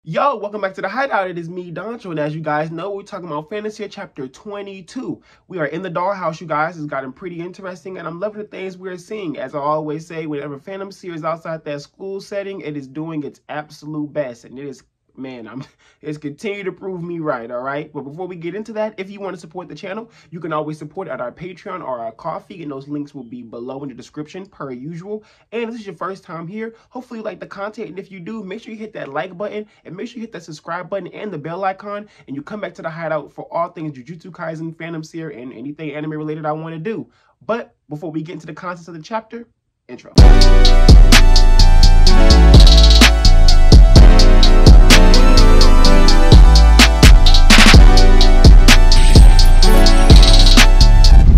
Yo, welcome back to the Hideout. It is me, Doncho, and as you guys know, we're talking about Fantasy Chapter 22. We are in the dollhouse, you guys. It's gotten pretty interesting, and I'm loving the things we're seeing. As I always say, whenever Phantom Seer is outside that school setting, it is doing its absolute best, and it is, man, it's continued to prove me right, all right? But before we get into that, if you want to support the channel, you can always support at our Patreon or our Coffee, and those links will be below in the description per usual. And if this is your first time here, hopefully you like the content, and if you do, make sure you hit that like button, and make sure you hit that subscribe button and the bell icon, and you come back to the Hideout for all things Jujutsu Kaisen, Phantom Seer, and anything anime related I want to do. But before we get into the contents of the chapter, intro.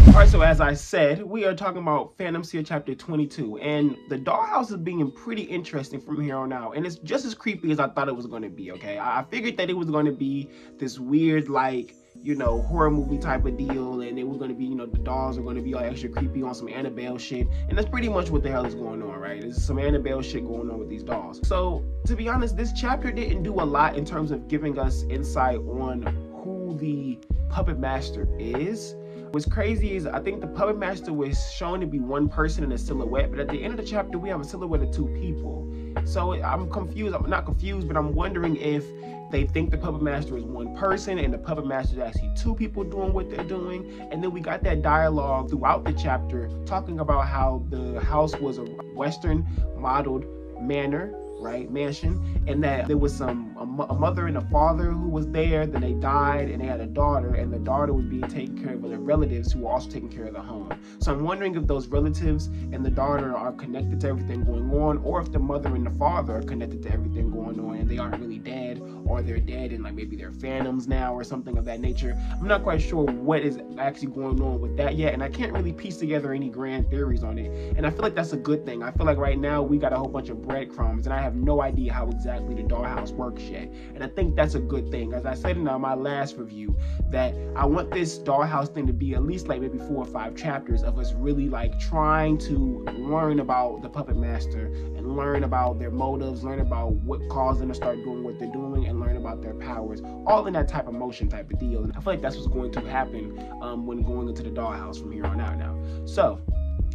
Alright, so as I said, we are talking about Phantom Seer Chapter 22, and the dollhouse is being pretty interesting from here on out, and it's just as creepy as I thought it was going to be, okay? I figured that it was going to be this weird, like, you know, horror movie type of deal, and it was going to be, you know, the dolls are going to be like extra creepy on some Annabelle shit, and that's pretty much what the hell is going on, right? There's some Annabelle shit going on with these dolls. So, to be honest, this chapter didn't do a lot in terms of giving us insight on who the puppet master is. What's crazy is I think the puppet master was shown to be one person in a silhouette, but at the end of the chapter we have a silhouette of two people. So I'm confused. I'm not confused, but I'm wondering if they think the puppet master is one person and the puppet master is actually two people doing what they're doing. And then we got that dialogue throughout the chapter talking about how the house was a Western modeled manor, right, mansion, and that there was a mother and a father who was there, then they died, and they had a daughter, and the daughter was being taken care of by the relatives who were also taking care of the home. So I'm wondering if those relatives and the daughter are connected to everything going on, or if the mother and the father are connected to everything going on and they aren't really dead, or they're dead and like maybe they're phantoms now or something of that nature. I'm not quite sure what is actually going on with that yet, and I can't really piece together any grand theories on it, and I feel like that's a good thing. I feel like right now we got a whole bunch of breadcrumbs, and I have no idea how exactly the dollhouse works yet, and I think that's a good thing. As I said in my last review, that I want this dollhouse thing to be at least like maybe 4 or 5 chapters of us really like trying to learn about the puppet master and learn about their motives, learn about what caused them to start doing what they're doing, and learn about their powers, all in that type of motion type of deal. And I feel like that's what's going to happen when going into the dollhouse from here on out now. So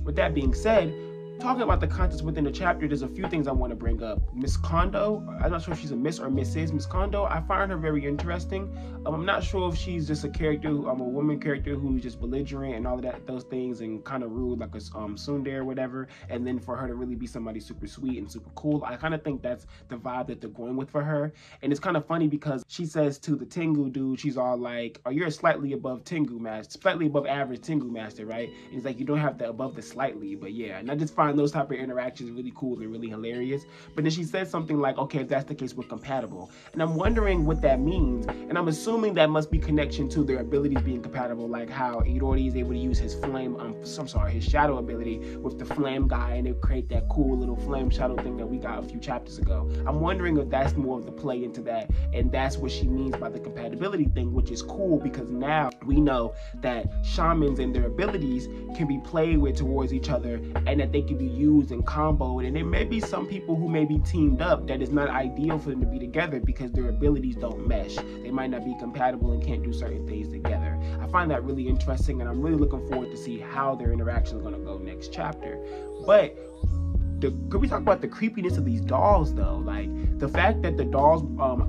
with that being said, talking about the contents within the chapter, there's a few things I want to bring up. Miss Kondo, I'm not sure if she's a Miss or Mrs. Miss Kondo, I find her very interesting. I'm not sure if she's just a character, a woman character who's just belligerent and all of that, those things, and kind of rude like a tsundere or whatever, and then for her to really be somebody super sweet and super cool. I kind of think that's the vibe that they're going with for her. And it's kind of funny because she says to the Tengu dude, she's all like, oh, you're a slightly above Tengu master, slightly above average Tengu master, right? And he's like, you don't have the above the slightly, but yeah. And I just find those type of interactions really cool and really hilarious. But then she said something like, okay, if that's the case, we're compatible. And I'm wondering what that means, and I'm assuming that must be connection to their abilities being compatible, like how Irori is able to use his flame, his shadow ability with the flame guy, and it create that cool little flame shadow thing that we got a few chapters ago. I'm wondering if that's more of the play into that, and that's what she means by the compatibility thing, which is cool because now we know that shamans and their abilities can be played with towards each other, and that they can be used and comboed, and there may be some people who may be teamed up that is not ideal for them to be together because their abilities don't mesh. They might not be compatible and can't do certain things together. I find that really interesting, and I'm really looking forward to see how their interaction is going to go next chapter. But could we talk about the creepiness of these dolls though? Like the fact that the dolls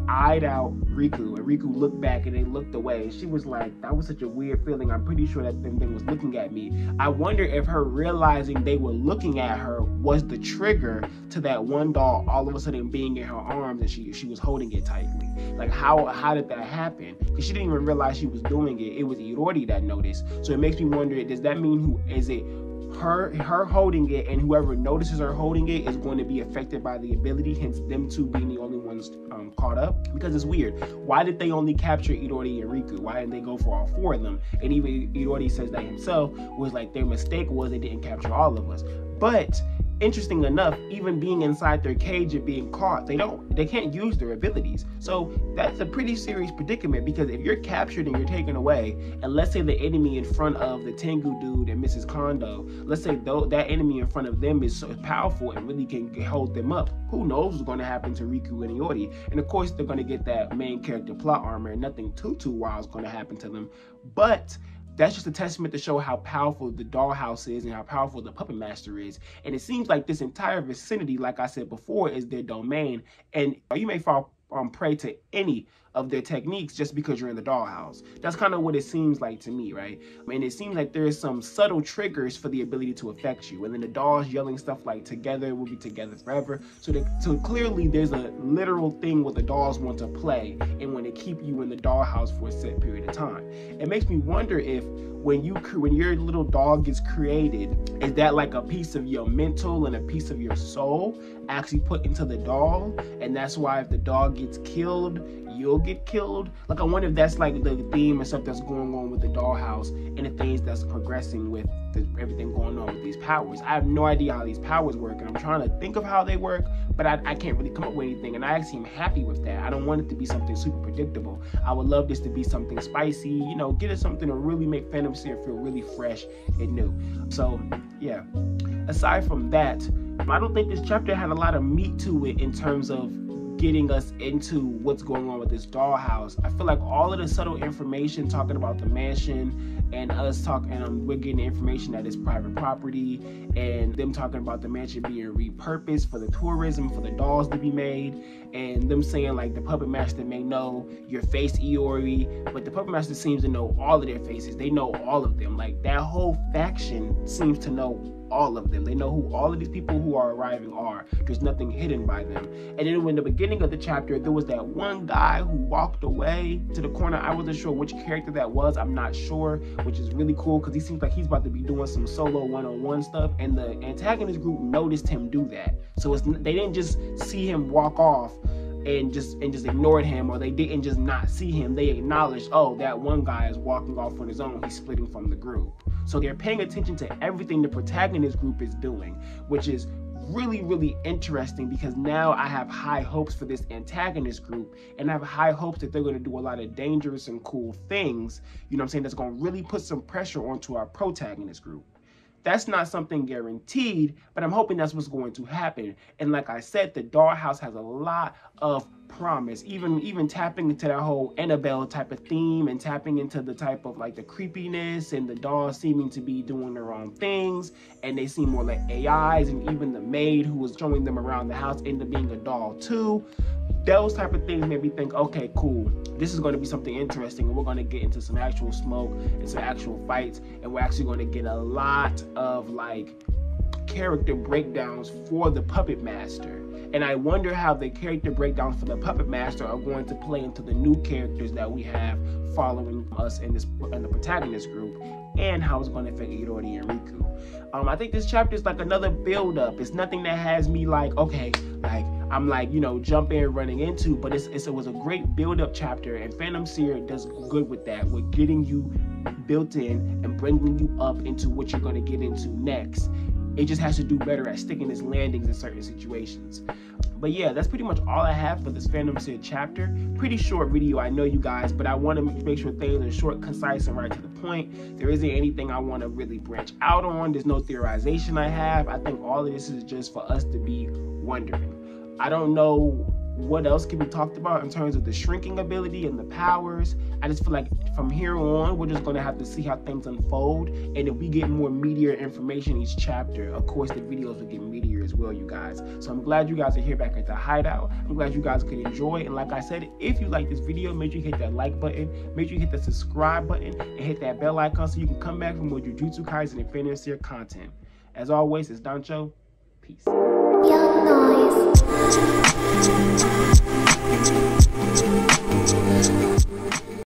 eyed out Riku, and Riku looked back and they looked away. She was like, that was such a weird feeling. I'm pretty sure that thing was looking at me. I wonder if her realizing they were looking at her was the trigger to that one doll all of a sudden being in her arms and she was holding it tightly. Like how did that happen? Because she didn't even realize she was doing it. It was Irori that noticed. So it makes me wonder, does that mean who is it? Her holding it, and whoever notices her holding it is going to be affected by the ability, hence them two being the only ones caught up? Because it's weird. Why did they only capture Irori and Riku? Why didn't they go for all 4 of them? And even Irori says that himself, was like their mistake was they didn't capture all of us. But interesting enough, even being inside their cage and being caught, they can't use their abilities. So that's a pretty serious predicament, because if you're captured and you're taken away, and let's say the enemy in front of the Tengu dude and Mrs. Kondo, let's say that enemy in front of them is so powerful and really can hold them up, who knows what's going to happen to Riku and Iori. And of course they're going to get that main character plot armor, and nothing too wild is going to happen to them. But that's just a testament to show how powerful the dollhouse is and how powerful the puppet master is. And it seems like this entire vicinity, like I said before, is their domain. And you may fall prey to any of their techniques just because you're in the dollhouse. That's kind of what it seems like to me, right? And it seems like there's some subtle triggers for the ability to affect you. And then the dolls yelling stuff like "together, we'll be together forever." So clearly there's a literal thing what the dolls want to play and want to keep you in the dollhouse for a set period of time. It makes me wonder if when your little dog gets created, is that like a piece of your mental and a piece of your soul actually put into the doll? And that's why if the dog gets killed, you'll get killed. Like, I wonder if that's like the theme and stuff that's going on with the dollhouse and the things that's progressing with everything going on with these powers. I have no idea how these powers work, and I'm trying to think of how they work, but I can't really come up with anything, and I actually am happy with that. I don't want it to be something super predictable. I would love this to be something spicy, you know, get us something to really make Phantom Seer feel really fresh and new. So yeah, aside from that, I don't think this chapter had a lot of meat to it in terms of getting us into what's going on with this dollhouse. I feel like all of the subtle information talking about the mansion and us talking, we're getting information that it's private property, and them talking about the mansion being repurposed for the tourism, for the dolls to be made, and them saying like the puppet master may know your face, Iori, but the puppet master seems to know all of their faces. They know all of them. Like, that whole faction seems to know all of them. They know who all of these people who are arriving are. There's nothing hidden by them. And then in the beginning of the chapter, there was that one guy who walked away to the corner. I wasn't sure which character that was. I'm not sure, which is really cool because he seems like he's about to be doing some solo one-on-one stuff, and the antagonist group noticed him do that. So they didn't just see him walk off and just ignored him, or they didn't just not see him. They acknowledged, oh, that one guy is walking off on his own. He's splitting from the group. So they're paying attention to everything the protagonist group is doing, which is really, really interesting, because now I have high hopes for this antagonist group, and I have high hopes that they're going to do a lot of dangerous and cool things, you know what I'm saying, that's going to really put some pressure onto our protagonist group. That's not something guaranteed, but I'm hoping that's what's going to happen. And like I said, the dollhouse has a lot of promise, even tapping into that whole Annabelle type of theme, and tapping into the type of like the creepiness, and the dolls seeming to be doing their own things, and they seem more like AIs, and even the maid who was showing them around the house ended up being a doll too. Those type of things made me think, okay, cool, this is going to be something interesting, and we're going to get into some actual smoke and some actual fights, and we're actually going to get a lot of like character breakdowns for the puppet master. And I wonder how the character breakdowns for the puppet master are going to play into the new characters that we have following us in the protagonist group, and how it's going to affect Iori and Riku. I think this chapter is like another build up. It's nothing that has me like, okay, like I'm like, you know, jumping and running into, but it was a great build up chapter, and Phantom Seer does good with that, with getting you built in and bringing you up into what you're going to get into next. It just has to do better at sticking its landings in certain situations. But yeah, that's pretty much all I have for this Phantom Seer chapter. Pretty short video, I know, you guys, but I want to make sure things are short, concise, and right to the point. There isn't anything I want to really branch out on. There's no theorization I have. I think all of this is just for us to be wondering. I don't know what else can be talked about in terms of the shrinking ability and the powers. I just feel like from here on, we're just going to have to see how things unfold. And if we get more meatier information each chapter, of course, the videos will get meatier as well, you guys. So I'm glad you guys are here back at the Hideout. I'm glad you guys could enjoy. And like I said, if you like this video, make sure you hit that like button. Make sure you hit the subscribe button and hit that bell icon so you can come back for more Jujutsu Kaisen and Phantom Seer content. As always, it's Dancho. Peace. Young noise.